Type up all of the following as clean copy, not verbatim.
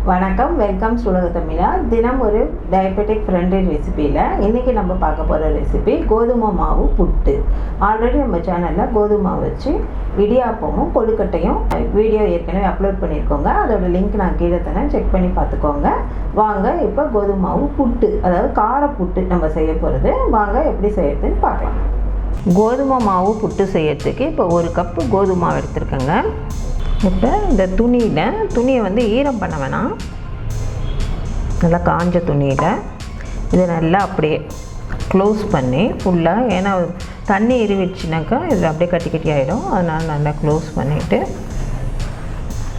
வணக்கம், வெல்கம் சுலக தமிழா. தினம் ஒரு டயபெட்டிக் ஃப்ரெண்ட்லி ரெசிபியில் இன்றைக்கி நம்ம பார்க்க போகிற ரெசிபி கோதுமை மாவு புட்டு. ஆல்ரெடி நம்ம சேனலில் கோதுமை மாவு வச்சு இடியாப்பமும் கொழுக்கட்டையும் வீடியோ ஏற்கனவே அப்லோட் பண்ணியிருக்கோங்க. அதோட லிங்க் நான் கீழே தரேன், செக் பண்ணி பார்த்துக்கோங்க. வாங்க இப்போ கோதுமை மாவு புட்டு, அதாவது கார புட்டு நம்ம செய்ய போகிறது. வாங்க எப்படி செய்யறதுன்னு பார்க்கலாம். கோதுமை மாவு புட்டு செய்யறதுக்கு இப்போ 1 கப்பு கோதுமை மாவு எடுத்துருக்கேங்க. இப்போ இந்த துணியை வந்து ஈரம் பண்ண வேணாம், நல்லா காஞ்ச துணியில் இதை நல்லா அப்படியே க்ளோஸ் பண்ணி ஃபுல்லாக, ஏன்னா தண்ணி இருவிடுச்சுனாக்கா இதில் அப்படியே கட்டி கட்டி ஆகிடும். அதனால் நல்லா க்ளோஸ் பண்ணிவிட்டு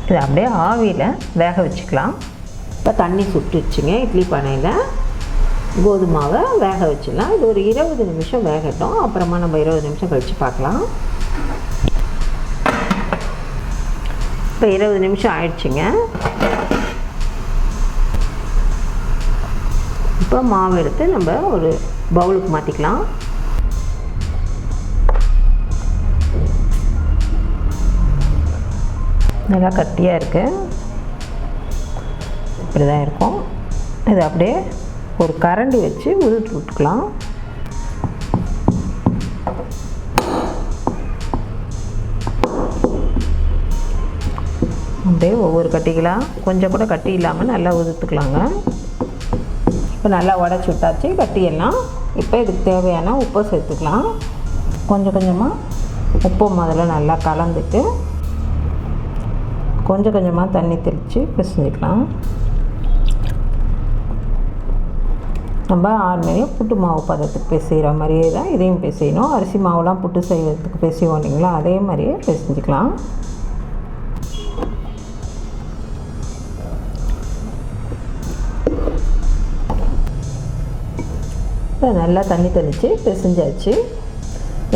இதை அப்படியே ஆவியில் வேக வச்சுக்கலாம். இப்போ தண்ணி சுட்டுச்சுங்க. இட்லி பானையில் கோதுமாவை வேக வச்சிடலாம். இது ஒரு 20 நிமிஷம் வேகட்டும். அப்புறமா நம்ம 20 நிமிஷம் கழித்து பார்க்கலாம். இப்போ 20 நிமிஷம் ஆயிடுச்சுங்க. இப்போ மாவு எடுத்து நம்ம ஒரு பவுலுக்கு மாற்றிக்கலாம். நல்லா கட்டியாக இருக்குது, இப்படி தான் இருக்கும். இதை அப்படியே ஒரு கரண்டி வச்சு உதுத்து விட்டுக்கலாம். அப்படியே ஒவ்வொரு கட்டிகளாக கொஞ்சம் கூட கட்டி இல்லாமல் நல்லா உதுத்துக்கலாங்க. இப்போ நல்லா உடச்சி விட்டாச்சு கட்டியெல்லாம். இப்போ இதுக்கு தேவையான உப்பை சேர்த்துக்கலாம். கொஞ்சம் கொஞ்சமாக உப்பு முதல்ல நல்லா கலந்துட்டு கொஞ்சம் கொஞ்சமாக தண்ணி தெளித்து பிசைஞ்சிக்கலாம். நம்ம ஆர்மனே புட்டு மாவு பதத்துக்கு பிசைகிற மாதிரியே தான் இதையும் பிசையணும். அரிசி மாவுலாம் புட்டு செய்கிறதுக்கு பிசைவோம் இல்லைங்களா, அதே மாதிரியே பிசைஞ்சிக்கலாம். இப்போ நல்லா தண்ணி தெளித்து பிசைஞ்சாச்சு.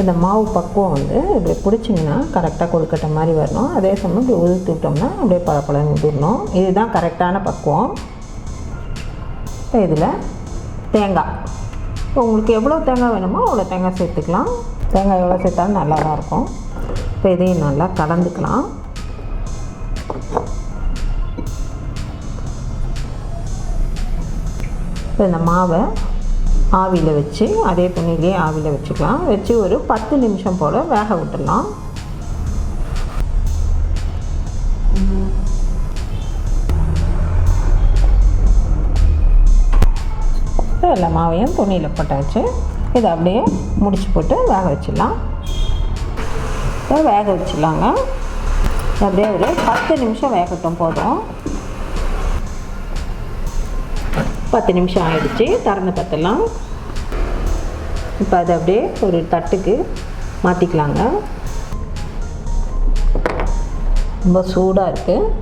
இந்த மாவு பக்குவம் வந்து இப்படி பிடிச்சிங்கன்னா கரெக்டாக கொழுக்கட்டை மாதிரி வரணும். அதே சமயம் இப்படி உதுத்து விட்டோம்னா அப்படியே பழப்பழன்னு உதிரணும். இதுதான் கரெக்டான பக்குவம். இப்போ இதில் தேங்காய், இப்போ உங்களுக்கு எவ்வளோ தேங்காய் வேணுமோ அவ்வளோ தேங்காய் சேர்த்துக்கலாம். தேங்காய் எவ்வளோ சேர்த்தாலும் நல்லா தான் இருக்கும். இப்போ இதையும் நல்லா கலந்துக்கலாம். இப்போ இந்த மாவை ஆவியில் வச்சு அதே துணியிலே ஆவியில் வச்சுக்கலாம். வச்சு ஒரு 10 நிமிஷம் போல் வேக விட்டுடலாம். எல்லா மாவையும் துணியில் போட்டாச்சு. இதை அப்படியே முடிச்சு போட்டு வேக வச்சிடலாம். வேக வச்சிடலாங்க. அப்படியே ஒரு 10 நிமிஷம் வேகட்டும் போதும். 10 நிமிஷம் ஆகிடுச்சு, திறந்து பார்த்துடலாம். இப்போ அதை அப்படியே ஒரு தட்டுக்கு மாற்றிக்கலாங்க. ரொம்ப சூடாக இருக்குது,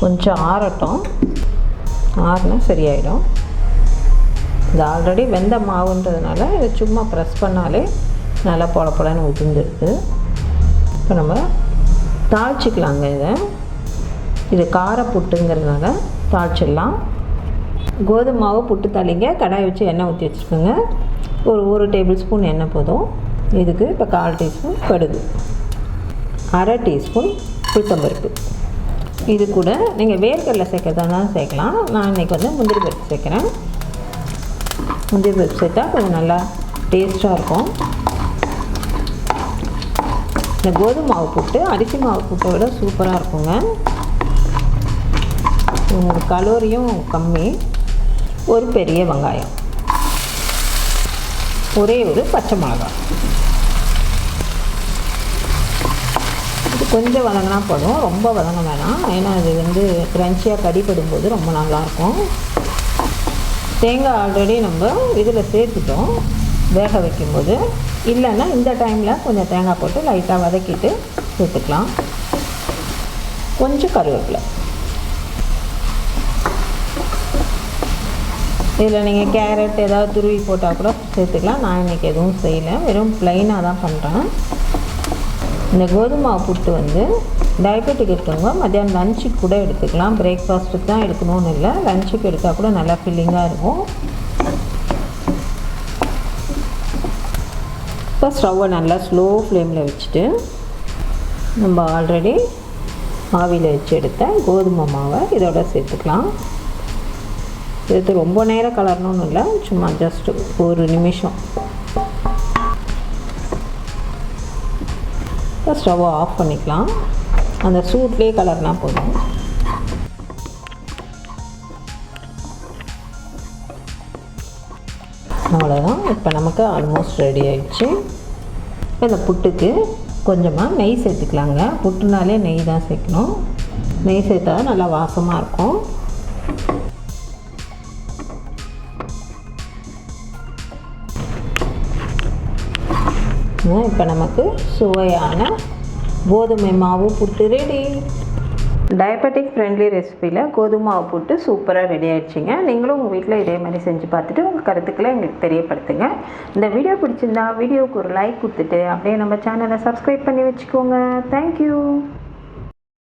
கொஞ்சம் ஆறட்டும். ஆறுனா சரியாயிடும். இது ஆல்ரெடி வெந்த மாவுன்றதுனால இதை சும்மா ப்ரெஸ் பண்ணாலே நல்லா பொலன்னு உதிர்ந்துருக்கு. இப்போ நம்ம தாளிச்சிக்கலாங்க. இது கார புட்டுங்கிறதுனால தாளிச்சிடலாம். கோதுமை மாவு புட்டு தாளிங்க. கடாய் வச்சு எண்ணெய் ஊற்றி வச்சுருக்கோங்க. ஒரு 1 டேபிள் ஸ்பூன் எண்ணெய் போதும். இதுக்கு இப்போ 1/4 டீஸ்பூன் கடுகு, 1/2 டீஸ்பூன் உளுத்தம்பருப்பு. இது கூட நீங்கள் வேர்க்கடலை சேர்க்கறதாலும் சேர்க்கலாம். நான் இன்றைக்கி வந்து முந்திரி பருப்பு சேர்க்குறேன். முந்திரி பருப்பு சேர்த்தா கொஞ்சம் நல்லா டேஸ்ட்டாக இருக்கும். இந்த கோதுமை மாவு புட்டு அரிசி மாவு புட்டை விட சூப்பராக இருக்குங்க. உங்களுக்கு கலோரியும் கம்மி. ஒரு பெரிய வெங்காயம், ஒரே ஒரு பச்சை மிளகாய். இது கொஞ்சம் வதங்கினா போதும், ரொம்ப வதங்க வேணாம். ஏன்னா இது வந்து க்ரன்ச்சியாக கடிப்படும்போது ரொம்ப நல்லாயிருக்கும். தேங்காய் ஆல்ரெடி நம்ம இதில் சேர்த்துட்டோம் வேக வைக்கும்போது. இல்லைன்னா இந்த டைமில் கொஞ்சம் தேங்காய் போட்டு லைட்டாக வதக்கிட்டு சேர்த்துக்கலாம். கொஞ்சம் கருவேப்பிலை. இதில் நீங்கள் கேரட் ஏதாவது துருவி போட்டால் கூட சேர்த்துக்கலாம். நான் இன்றைக்கி எதுவும் செய்யலை, வெறும் ப்ளைனாக தான் பண்ணுறேன். இந்த கோதுமை மாவு புட்டு வந்து டயபெட்டிக் இருக்கவங்க மத்தியானம் லஞ்சுக்கு கூட எடுத்துக்கலாம். பிரேக்ஃபாஸ்ட்டுக்கு தான் எடுக்கணும்னு இல்லை, லஞ்சுக்கு எடுத்தால் கூட நல்லா ஃபில்லிங்காக இருக்கும். இப்போ ஸ்டவ்வை நல்லா ஸ்லோ ஃப்ளேமில் வச்சுட்டு நம்ம ஆல்ரெடி ஆவியில் வச்சு எடுத்த கோதுமை மாவை இதோட சேர்த்துக்கலாம். சேர்த்து ரொம்ப நேரம் கலரணும்னு இல்லை, சும்மா ஜஸ்ட் ஒரு நிமிஷம். ஸ்டவ்வை ஆஃப் பண்ணிக்கலாம். அந்த சூட்லேயே கலர்னா போதும். அவ்வளோதான். இப்போ நமக்கு ஆல்மோஸ்ட் ரெடி ஆகிடுச்சு. இப்போ இந்த புட்டுக்கு கொஞ்சமாக நெய் சேர்த்துக்கலாங்க. புட்டுனாலே நெய் தான் சேர்க்கணும். நெய் சேர்த்தா நல்லா வாசமாக இருக்கும். இப்போ நமக்கு சுவையான கோதுமை மாவு புட்டு ரெடி. டயபெட்டிக் ஃப்ரெண்ட்லி ரெசிபியில் கோதுமை மாவு புட்டு சூப்பராக ரெடி ஆகிடுச்சிங்க. நீங்களும் உங்கள் வீட்டில் இதே மாதிரி செஞ்சு பார்த்துட்டு உங்கள் கருத்துக்களை எங்களுக்கு தெரியப்படுத்துங்க. இந்த வீடியோ பிடிச்சிருந்தா வீடியோவுக்கு ஒரு லைக் கொடுத்துட்டு அப்படியே நம்ம சேனலை சப்ஸ்கிரைப் பண்ணி வச்சுக்கோங்க. தேங்க்யூ.